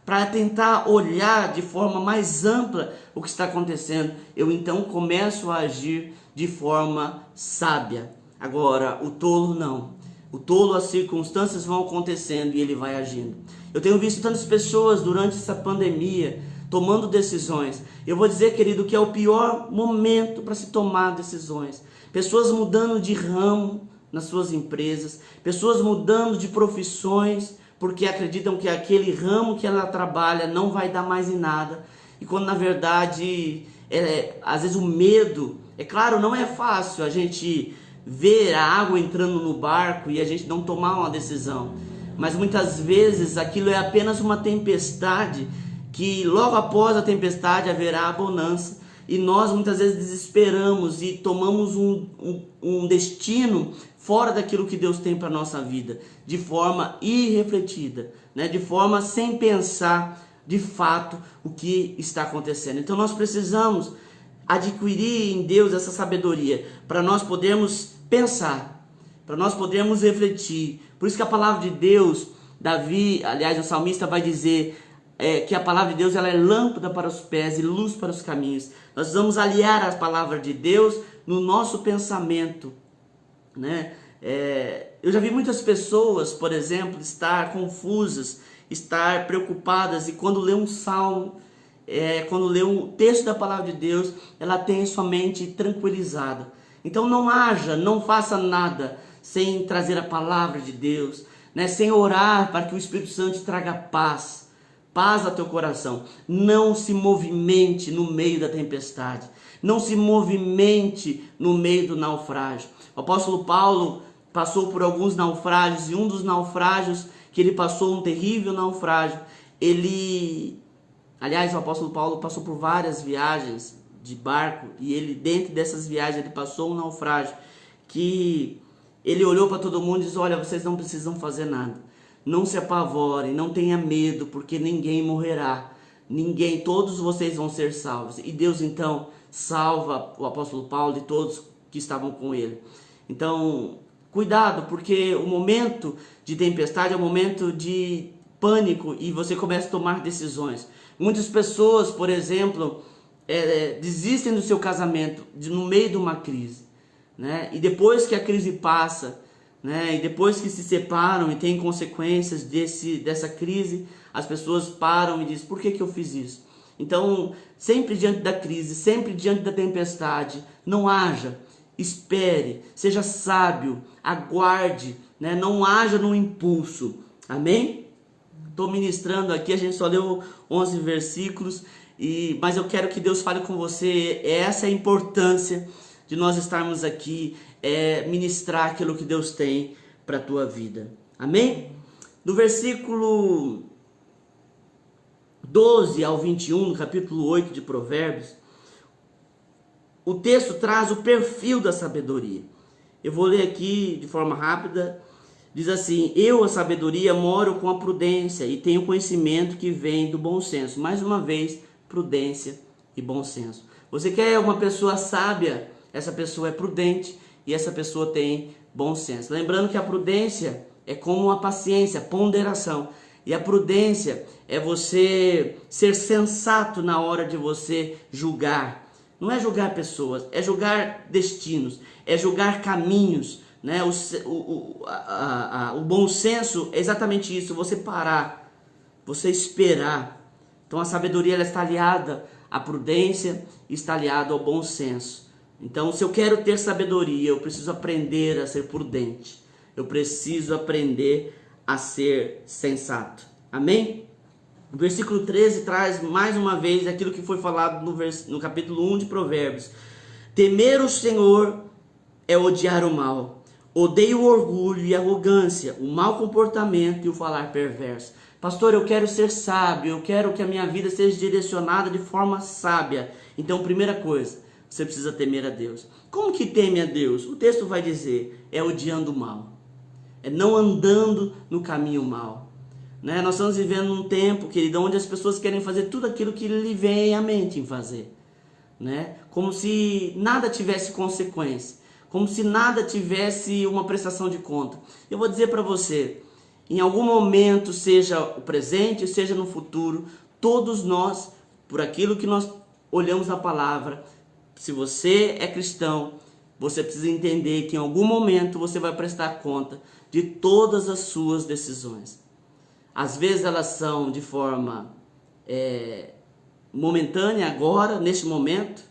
S1: Para tentar olhar de forma mais ampla o que está acontecendo, eu então começo a agir de forma sábia. Agora, o tolo não. O tolo, as circunstâncias vão acontecendo e ele vai agindo. Eu tenho visto tantas pessoas durante essa pandemia tomando decisões. Eu vou dizer, querido, que é o pior momento para se tomar decisões. Pessoas mudando de ramo nas suas empresas, pessoas mudando de profissões, porque acreditam que aquele ramo que ela trabalha não vai dar mais em nada. E quando na verdade, às vezes o medo, é claro, não é fácil a gente ver a água entrando no barco e a gente não tomar uma decisão. Mas muitas vezes aquilo é apenas uma tempestade, que logo após a tempestade haverá a bonança. E nós muitas vezes desesperamos e tomamos um destino fora daquilo que Deus tem para a nossa vida, de forma irrefletida, né? De forma sem pensar de fato o que está acontecendo. Então nós precisamos adquirir em Deus essa sabedoria, para nós podermos pensar, para nós podermos refletir. Por isso que a palavra de Deus, Davi, aliás, o salmista vai dizer que a palavra de Deus ela é lâmpada para os pés e luz para os caminhos. Nós vamos aliar a palavra de Deus no nosso pensamento, né? Eu já vi muitas pessoas, por exemplo, estar confusas, estar preocupadas, e quando lê um salmo, quando lê um texto da palavra de Deus, ela tem sua mente tranquilizada. Então não faça nada sem trazer a palavra de Deus, né? Sem orar para que o Espírito Santo te traga paz ao teu coração. Não se movimente no meio da tempestade, não se movimente no meio do naufrágio. O apóstolo Paulo passou por alguns naufrágios, e um dos naufrágios que ele passou, um terrível naufrágio, aliás, o apóstolo Paulo passou por várias viagens de barco, e ele, dentro dessas viagens, ele passou um naufrágio que ele olhou para todo mundo e disse, olha, vocês não precisam fazer nada, não se apavorem, não tenha medo, porque ninguém morrerá, todos vocês vão ser salvos. E Deus então salva o apóstolo Paulo e todos que estavam com ele. Então, cuidado, porque o momento de tempestade é um momento de pânico e você começa a tomar decisões. Muitas pessoas, por exemplo, desistem do seu casamento no meio de uma crise, né? E depois que a crise passa, né? E depois que se separam e tem consequências dessa crise, as pessoas param e dizem, por que eu fiz isso? Então, sempre diante da crise, sempre diante da tempestade, não haja, espere, seja sábio, aguarde, né? Não haja no impulso, amém? Estou ministrando aqui, a gente só leu 11 versículos, mas eu quero que Deus fale com você. Essa é a importância de nós estarmos aqui, ministrar aquilo que Deus tem para a tua vida, amém? Do versículo 12 ao 21, no capítulo 8 de Provérbios, o texto traz o perfil da sabedoria. Eu vou ler aqui de forma rápida. Diz assim, eu, a sabedoria, moro com a prudência e tenho conhecimento que vem do bom senso. Mais uma vez, prudência e bom senso. Você quer uma pessoa sábia? Essa pessoa é prudente e essa pessoa tem bom senso. Lembrando que a prudência é como a paciência, ponderação. E a prudência é você ser sensato na hora de você julgar. Não é julgar pessoas, é julgar destinos, é julgar caminhos, né? O bom senso é exatamente isso, você parar, você esperar. Então a sabedoria ela está aliada à prudência e está aliada ao bom senso. Então, se eu quero ter sabedoria, eu preciso aprender a ser prudente. Eu preciso aprender a ser sensato. Amém? O versículo 13 traz mais uma vez aquilo que foi falado no capítulo 1 de Provérbios. Temer o Senhor é odiar o mal. Odeio o orgulho e a arrogância, o mau comportamento e o falar perverso. Pastor, eu quero ser sábio, eu quero que a minha vida seja direcionada de forma sábia. Então, primeira coisa, você precisa temer a Deus. Como que teme a Deus? O texto vai dizer, é odiando o mal. É não andando no caminho mal. Né? Nós estamos vivendo um tempo, querido, onde as pessoas querem fazer tudo aquilo que lhe vem à mente em fazer. Né? Como se nada tivesse consequência. Como se nada tivesse uma prestação de conta. Eu vou dizer para você, em algum momento, seja o presente, seja no futuro, todos nós, por aquilo que nós olhamos na palavra, se você é cristão, você precisa entender que em algum momento você vai prestar conta de todas as suas decisões. Às vezes elas são de forma momentânea, agora, neste momento,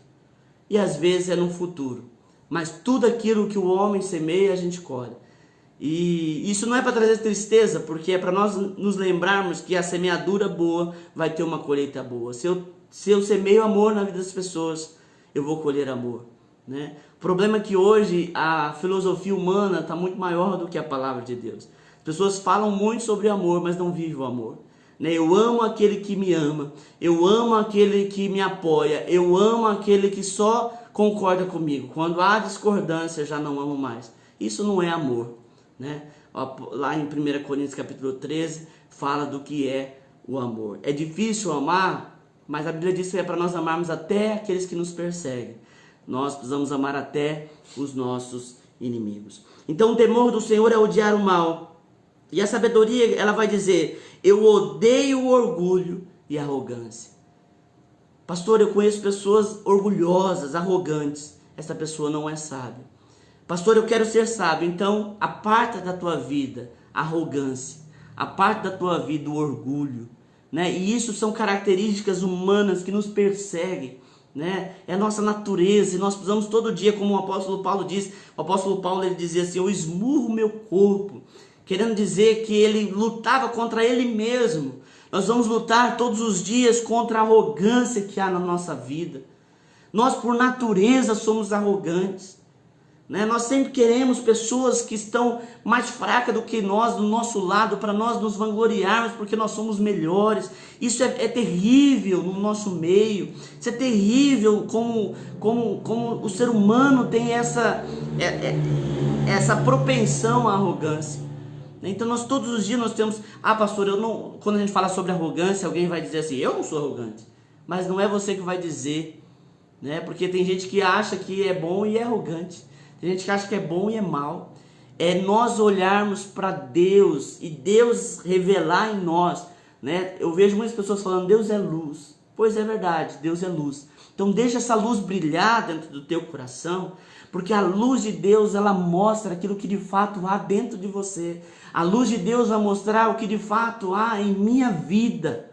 S1: e às vezes é no futuro. Mas tudo aquilo que o homem semeia, a gente colhe. E isso não é para trazer tristeza, porque é para nós nos lembrarmos que a semeadura boa vai ter uma colheita boa. Se eu semeio amor na vida das pessoas, eu vou colher amor. Né? O problema é que hoje a filosofia humana está muito maior do que a palavra de Deus. As pessoas falam muito sobre amor, mas não vivem o amor. Né? Eu amo aquele que me ama, eu amo aquele que me apoia, eu amo aquele que só concorda comigo. Quando há discordância, já não amo mais. Isso não é amor. Né? Lá em 1 Coríntios capítulo 13, fala do que é o amor. É difícil amar, mas a Bíblia diz que é para nós amarmos até aqueles que nos perseguem. Nós precisamos amar até os nossos inimigos. Então o temor do Senhor é odiar o mal. E a sabedoria, ela vai dizer, eu odeio o orgulho e a arrogância. Pastor, eu conheço pessoas orgulhosas, arrogantes. Essa pessoa não é sábia. Pastor, eu quero ser sábio. Então, aparta da tua vida a arrogância. Aparta da tua vida o orgulho. Né? E isso são características humanas que nos perseguem. Né? É a nossa natureza. E nós precisamos todo dia, como o apóstolo Paulo diz. O apóstolo Paulo ele dizia assim, eu esmurro meu corpo. Querendo dizer que ele lutava contra ele mesmo. Nós vamos lutar todos os dias contra a arrogância que há na nossa vida. Nós, por natureza, somos arrogantes. Né? Nós sempre queremos pessoas que estão mais fracas do que nós, do nosso lado, para nós nos vangloriarmos, porque nós somos melhores. Isso é terrível no nosso meio. Isso é terrível como o ser humano tem essa propensão à arrogância. Então nós todos os dias nós temos, pastor, quando a gente fala sobre arrogância, alguém vai dizer assim, eu não sou arrogante, mas não é você que vai dizer, né? Porque tem gente que acha que é bom e é arrogante, tem gente que acha que é bom e é mal. É nós olharmos para Deus e Deus revelar em nós, né? Eu vejo muitas pessoas falando, Deus é luz. Pois é verdade, Deus é luz. Então deixa essa luz brilhar dentro do teu coração, porque a luz de Deus, ela mostra aquilo que de fato há dentro de você. A luz de Deus vai mostrar o que de fato há em minha vida.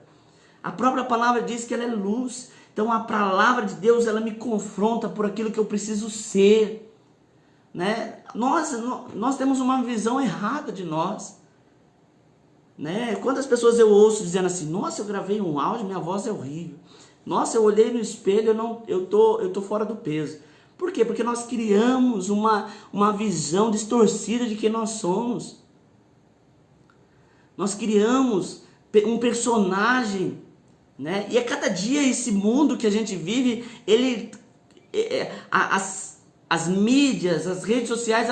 S1: A própria palavra diz que ela é luz. Então a palavra de Deus, ela me confronta por aquilo que eu preciso ser. Né? Nós temos uma visão errada de nós. Né? Quantas pessoas eu ouço dizendo assim, nossa, eu gravei um áudio, minha voz é horrível. Nossa, eu olhei no espelho, eu tô fora do peso. Por quê? Porque nós criamos uma visão distorcida de quem nós somos. Nós criamos um personagem, né? E a cada dia esse mundo que a gente vive, as mídias, as redes sociais,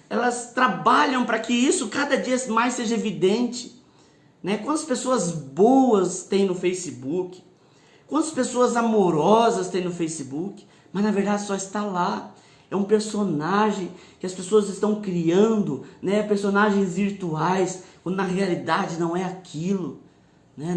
S1: elas trabalham para que isso cada dia mais seja evidente. Né? Quantas pessoas boas tem no Facebook? Quantas pessoas amorosas tem no Facebook? Mas na verdade só está lá. É um personagem que as pessoas estão criando, né? Personagens virtuais, quando na realidade não é aquilo, né?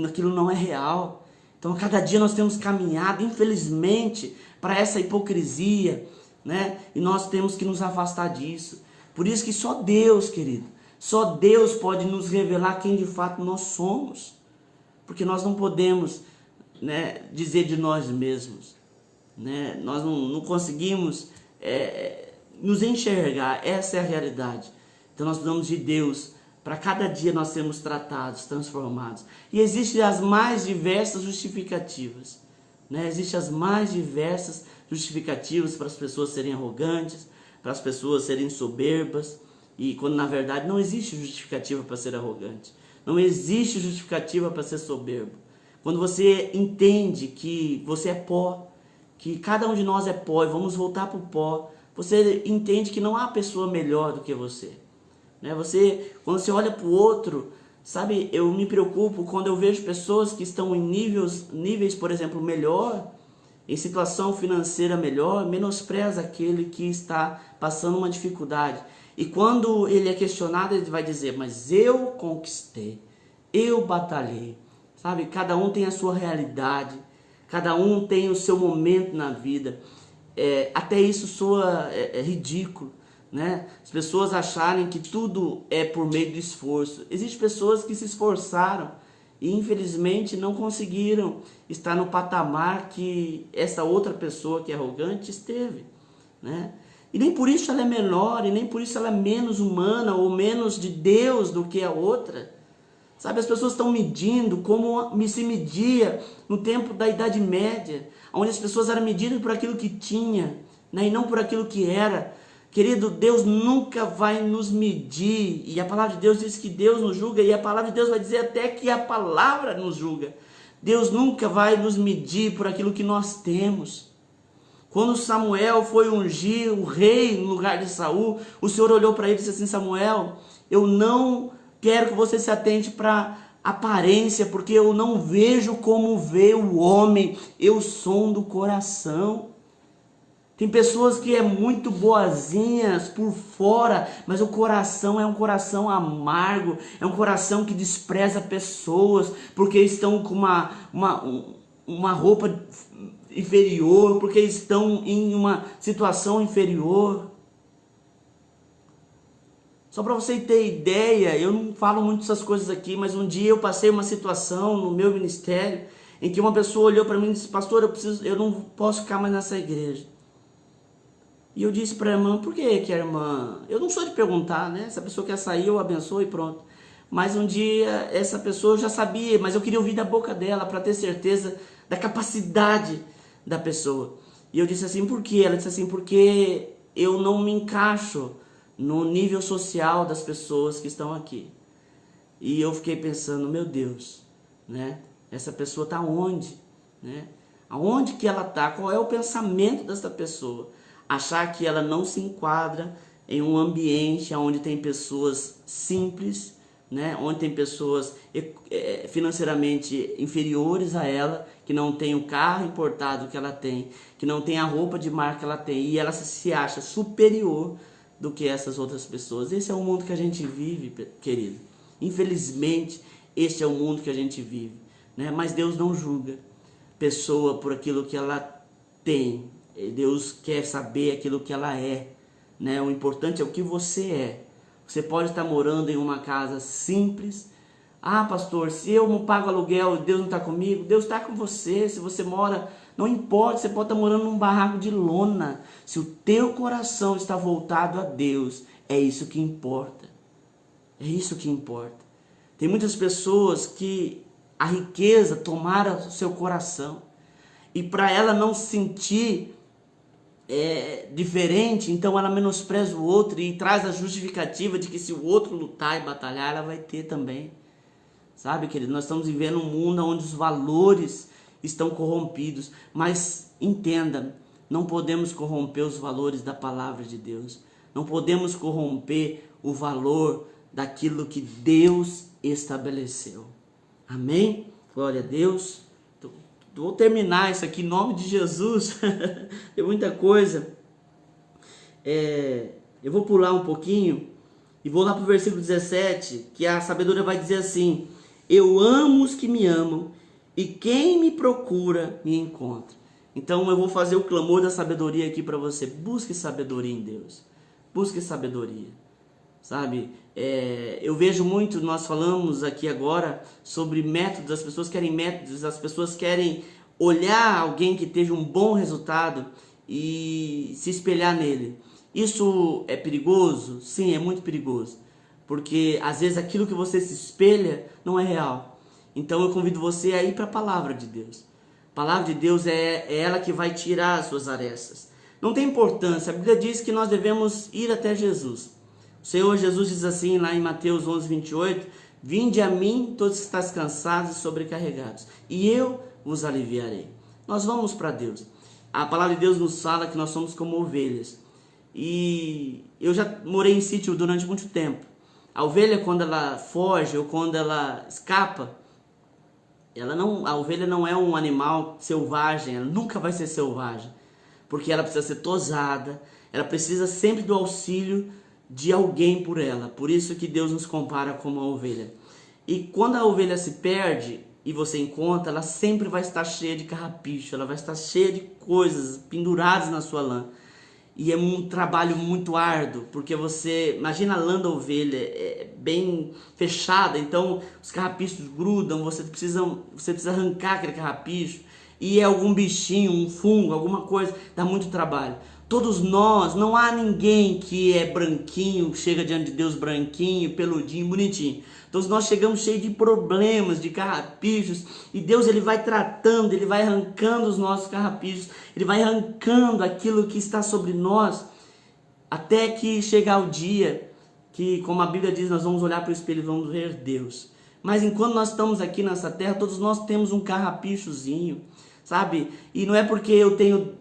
S1: Aquilo não é real. Então a cada dia nós temos caminhado, infelizmente, para essa hipocrisia, né? E nós temos que nos afastar disso. Por isso que só Deus, querido, só Deus pode nos revelar quem de fato nós somos. Porque nós não podemos, né, dizer de nós mesmos. Né? Nós não conseguimos nos enxergar, essa é a realidade. Então nós precisamos de Deus para cada dia nós sermos tratados, transformados. E existem as mais diversas justificativas, né? Existem as mais diversas justificativas para as pessoas serem arrogantes, para as pessoas serem soberbas, e quando na verdade não existe justificativa para ser arrogante, não existe justificativa para ser soberbo. Quando você entende que você é pó, que cada um de nós é pó e vamos voltar para o pó, você entende que não há pessoa melhor do que você, né? Quando você olha para o outro, sabe, eu me preocupo quando eu vejo pessoas que estão em níveis, por exemplo, melhor, em situação financeira melhor, menospreza aquele que está passando uma dificuldade. E quando ele é questionado, ele vai dizer, mas eu conquistei, eu batalhei. Sabe, cada um tem a sua realidade, cada um tem o seu momento na vida. Até isso soa ridículo, né? As pessoas acharem que tudo é por meio do esforço. Existem pessoas que se esforçaram e infelizmente não conseguiram estar no patamar que essa outra pessoa que é arrogante esteve, né? E nem por isso ela é menor, e nem por isso ela é menos humana ou menos de Deus do que a outra. Sabe, as pessoas estão medindo como se media no tempo da Idade Média, onde as pessoas eram medidas por aquilo que tinha, né, e não por aquilo que era. Querido, Deus nunca vai nos medir, e a palavra de Deus diz que Deus nos julga, e a palavra de Deus vai dizer até que a palavra nos julga. Deus nunca vai nos medir por aquilo que nós temos. Quando Samuel foi ungir o rei no lugar de Saul, o Senhor olhou para ele e disse assim, Samuel, eu não quero que você se atente para aparência, porque eu não vejo como vê o homem, eu sondo o coração. Tem pessoas que é muito boazinhas por fora, mas o coração é um coração amargo, é um coração que despreza pessoas, porque estão com uma roupa inferior, porque estão em uma situação inferior. Só para você ter ideia, eu não falo muito essas coisas aqui, mas um dia eu passei uma situação no meu ministério, em que uma pessoa olhou para mim e disse, pastor, eu não posso ficar mais nessa igreja. E eu disse para a irmã, por que a irmã... Eu não sou de perguntar, né? Se a pessoa quer sair, eu abençoo e pronto. Mas um dia, essa pessoa eu já sabia, mas eu queria ouvir da boca dela para ter certeza da capacidade da pessoa. E eu disse assim, por quê? Ela disse assim, porque eu não me encaixo no nível social das pessoas que estão aqui. E eu fiquei pensando, meu Deus, né? Essa pessoa está onde? Né? Aonde que ela está? Qual é o pensamento dessa pessoa? Achar que ela não se enquadra em um ambiente onde tem pessoas simples, né? Onde tem pessoas financeiramente inferiores a ela, que não tem o carro importado que ela tem, que não tem a roupa de marca que ela tem, e ela se acha superior do que essas outras pessoas. Esse é o mundo que a gente vive, querido. Infelizmente, este é o mundo que a gente vive, né? Mas Deus não julga pessoa por aquilo que ela tem. Deus quer saber aquilo que ela é, né? O importante é o que você é. Você pode estar morando em uma casa simples. Ah, pastor, se eu não pago aluguel, Deus não está comigo? Deus está com você. Se você mora, não importa, você pode estar morando num barraco de lona. Se o teu coração está voltado a Deus, é isso que importa. É isso que importa. Tem muitas pessoas que a riqueza tomara o seu coração. E para ela não se sentir diferente, então ela menospreza o outro e traz a justificativa de que se o outro lutar e batalhar, ela vai ter também. Sabe, querido, nós estamos vivendo um mundo onde os valores estão corrompidos, mas entenda, não podemos corromper os valores da palavra de Deus, não podemos corromper o valor daquilo que Deus estabeleceu. Amém? Glória a Deus. Vou terminar isso aqui em nome de Jesus. Tem muita coisa. Eu vou pular um pouquinho e vou lá para o versículo 17, que a sabedoria vai dizer assim: eu amo os que me amam, e quem me procura me encontra. Então eu vou fazer o clamor da sabedoria aqui para você. Busque sabedoria em Deus. Busque sabedoria. Sabe? Eu vejo muito, nós falamos aqui agora sobre métodos, as pessoas querem métodos, as pessoas querem olhar alguém que teve um bom resultado e se espelhar nele. Isso é perigoso? Sim, é muito perigoso. porque às vezes aquilo que você se espelha não é real. Então eu convido você a ir para a palavra de Deus. A palavra de Deus é ela que vai tirar as suas arestas. Não tem importância, a Bíblia diz que nós devemos ir até Jesus. O Senhor Jesus diz assim lá em Mateus 11:28, vinde a mim todos que estáis cansados e sobrecarregados, e eu vos aliviarei. Nós vamos para Deus. A palavra de Deus nos fala que nós somos como ovelhas. E eu já morei em sítio durante muito tempo. A ovelha, quando ela foge ou quando ela escapa, a ovelha não é um animal selvagem, ela nunca vai ser selvagem, porque ela precisa ser tosada, ela precisa sempre do auxílio de alguém por ela. Por isso que Deus nos compara como a ovelha. E quando a ovelha se perde e você encontra, ela sempre vai estar cheia de carrapicho, ela vai estar cheia de coisas penduradas na sua lã. E é um trabalho muito árduo, porque você, imagina a lã da ovelha, é bem fechada, então os carrapichos grudam, você precisa arrancar aquele carrapicho, e é algum bichinho, um fungo, alguma coisa, dá muito trabalho. Todos nós, não há ninguém que é branquinho, chega diante de Deus branquinho, peludinho, bonitinho. Todos nós chegamos cheios de problemas, de carrapichos, e Deus ele vai tratando, ele vai arrancando os nossos carrapichos, ele vai arrancando aquilo que está sobre nós, até que chegar o dia que, como a Bíblia diz, nós vamos olhar para o espelho e vamos ver Deus. Mas enquanto nós estamos aqui nessa terra, todos nós temos um carrapichozinho, sabe? E não é porque eu tenho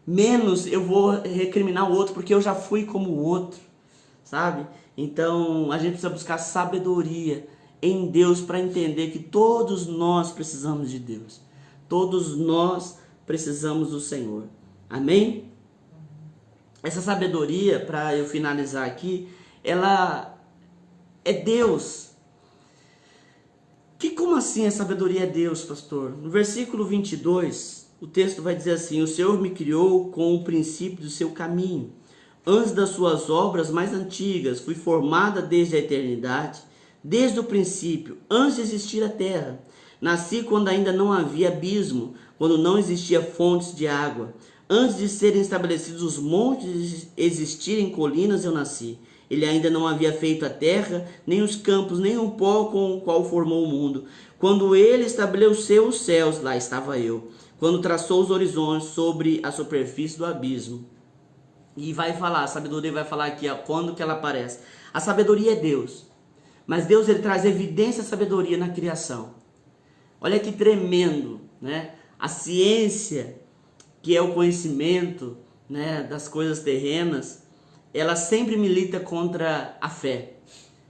S1: menos, eu vou recriminar o outro, porque eu já fui como o outro, sabe? Então a gente precisa buscar sabedoria em Deus para entender que todos nós precisamos de Deus. Todos nós precisamos do Senhor. Amém? Essa sabedoria, para eu finalizar aqui, ela é Deus. Como assim a sabedoria é Deus, pastor? No versículo 22, o texto vai dizer assim: o Senhor me criou com o princípio do seu caminho. Antes das suas obras mais antigas, fui formada desde a eternidade, desde o princípio, antes de existir a terra. Nasci quando ainda não havia abismo, quando não existia fontes de água. Antes de serem estabelecidos os montes e existirem colinas, eu nasci. Ele ainda não havia feito a terra, nem os campos, nem o pó com o qual formou o mundo. Quando ele estabeleceu os céus, lá estava eu. Quando traçou os horizontes sobre a superfície do abismo. E vai falar, a sabedoria vai falar aqui, quando que ela aparece. A sabedoria é Deus. Mas Deus ele traz evidência da sabedoria na criação. Olha que tremendo, né? A ciência, que é o conhecimento, né, das coisas terrenas, ela sempre milita contra a fé.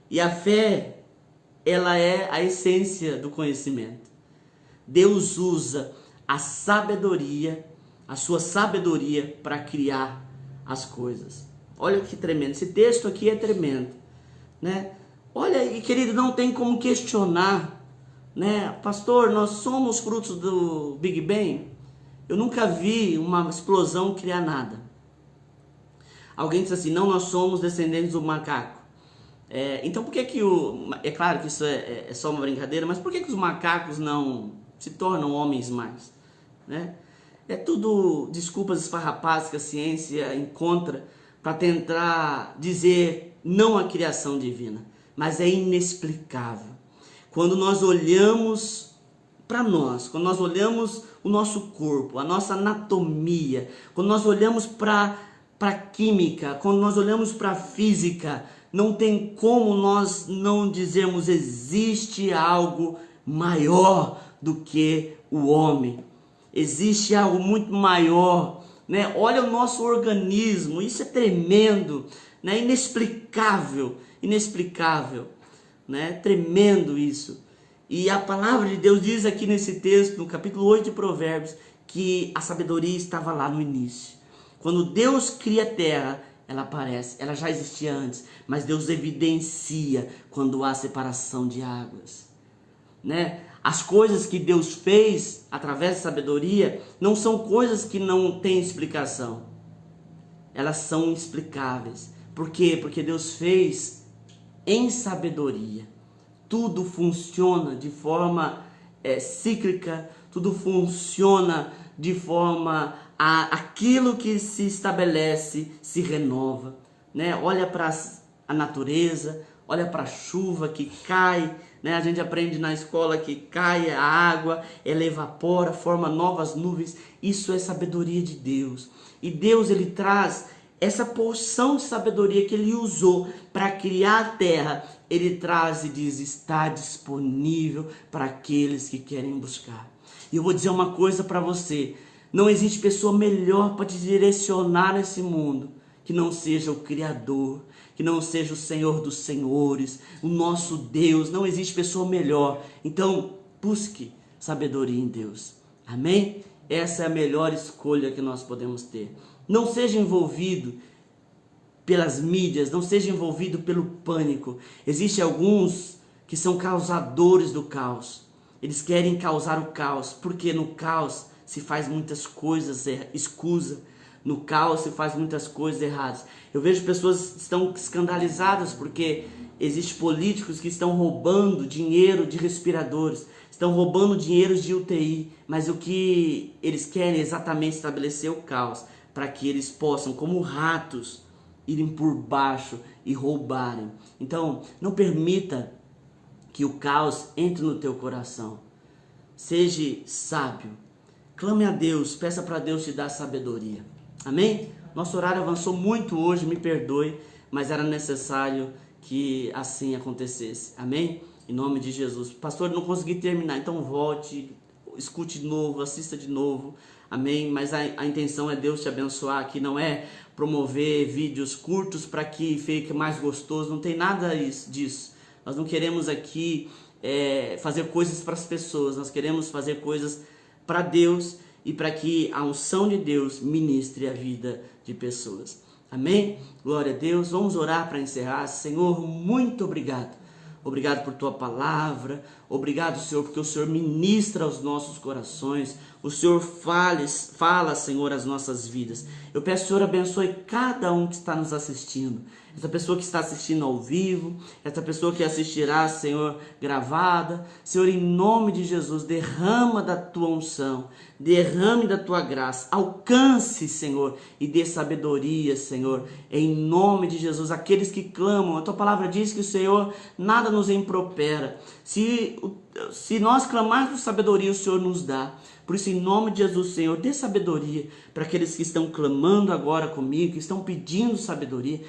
S1: E a fé, ela é a essência do conhecimento. Deus usa a sabedoria, a sua sabedoria para criar as coisas. Olha que tremendo. Esse texto aqui é tremendo, né? Olha, e querido, não tem como questionar, né? Pastor, nós somos frutos do Big Bang? Eu nunca vi uma explosão criar nada. Alguém diz assim: não, nós somos descendentes do macaco. Então por que é claro que isso é só uma brincadeira, mas por que os macacos não se tornam homens mais, né? É tudo desculpas esfarrapadas que a ciência encontra para tentar dizer não à criação divina. Mas é inexplicável. Quando nós olhamos para nós, quando nós olhamos o nosso corpo, a nossa anatomia, quando nós olhamos para a química, quando nós olhamos para a física, não tem como nós não dizermos existe algo maior do que o homem. Existe algo muito maior, né? Olha o nosso organismo, isso é tremendo, né? Inexplicável, né? Tremendo isso. E a palavra de Deus diz aqui nesse texto, no capítulo 8 de Provérbios, que a sabedoria estava lá no início. Quando Deus cria a terra, ela aparece, ela já existia antes, mas Deus evidencia quando há separação de águas, né? As coisas que Deus fez através da sabedoria não são coisas que não têm explicação. Elas são inexplicáveis. Por quê? Porque Deus fez em sabedoria. Tudo funciona de forma cíclica, tudo funciona de forma aquilo que se estabelece se renova, né? Olha para a natureza, olha para a chuva que cai, né? A gente aprende na escola que cai a água, ela evapora, forma novas nuvens. Isso é sabedoria de Deus. E Deus, ele traz essa porção de sabedoria que ele usou para criar a terra. Ele traz e diz, está disponível para aqueles que querem buscar. E eu vou dizer uma coisa para você, não existe pessoa melhor para te direcionar nesse mundo que não seja o Criador, que não seja o Senhor dos Senhores, o nosso Deus. Não existe pessoa melhor. Então, busque sabedoria em Deus. Amém? Essa é a melhor escolha que nós podemos ter. Não seja envolvido pelas mídias, não seja envolvido pelo pânico. Existem alguns que são causadores do caos. Eles querem causar o caos, porque no caos se faz muitas coisas escusas. No caos se faz muitas coisas erradas. Eu vejo pessoas que estão escandalizadas porque existem políticos que estão roubando dinheiro de respiradores, estão roubando dinheiro de UTI, mas o que eles querem é exatamente estabelecer o caos, para que eles possam, como ratos, irem por baixo e roubarem. Então, não permita que o caos entre no teu coração. Seja sábio. Clame a Deus, peça para Deus te dar sabedoria. Amém? Nosso horário avançou muito hoje, me perdoe, mas era necessário que assim acontecesse. Amém? Em nome de Jesus. Pastor, não consegui terminar, então volte, escute de novo, assista de novo. Amém? Mas a intenção é Deus te abençoar aqui, não é promover vídeos curtos para que fique mais gostoso, não tem nada disso. Nós não queremos aqui fazer coisas para as pessoas, nós queremos fazer coisas para Deus e para que a unção de Deus ministre a vida de pessoas. Amém? Glória a Deus. Vamos orar para encerrar. Senhor, muito obrigado. Obrigado por tua palavra. Obrigado, Senhor, porque o Senhor ministra aos nossos corações. O Senhor fala, Senhor, as nossas vidas. Eu peço, Senhor, abençoe cada um que está nos assistindo. Essa pessoa que está assistindo ao vivo, essa pessoa que assistirá, Senhor, gravada. Senhor, em nome de Jesus, derrama da tua unção, derrame da tua graça, alcance, Senhor, e dê sabedoria, Senhor, em nome de Jesus. Aqueles que clamam, a tua palavra diz que o Senhor nada nos impropera. Se nós clamarmos por sabedoria, o Senhor nos dá. Por isso, em nome de Jesus, Senhor, dê sabedoria para aqueles que estão clamando agora comigo, que estão pedindo sabedoria.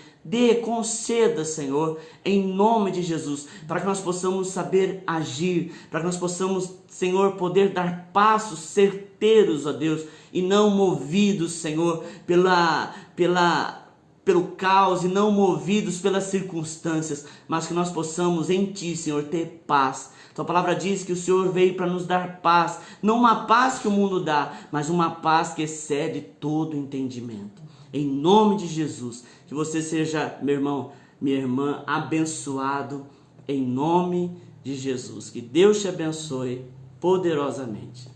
S1: Conceda, Senhor, em nome de Jesus, para que nós possamos saber agir, para que nós possamos, Senhor, poder dar passos certeiros, ó Deus, e não movidos, Senhor, pelo caos e não movidos pelas circunstâncias, mas que nós possamos em Ti, Senhor, ter paz. Tua palavra diz que o Senhor veio para nos dar paz, não uma paz que o mundo dá, mas uma paz que excede todo entendimento. Em nome de Jesus, que você seja, meu irmão, minha irmã, abençoado em nome de Jesus. Que Deus te abençoe poderosamente.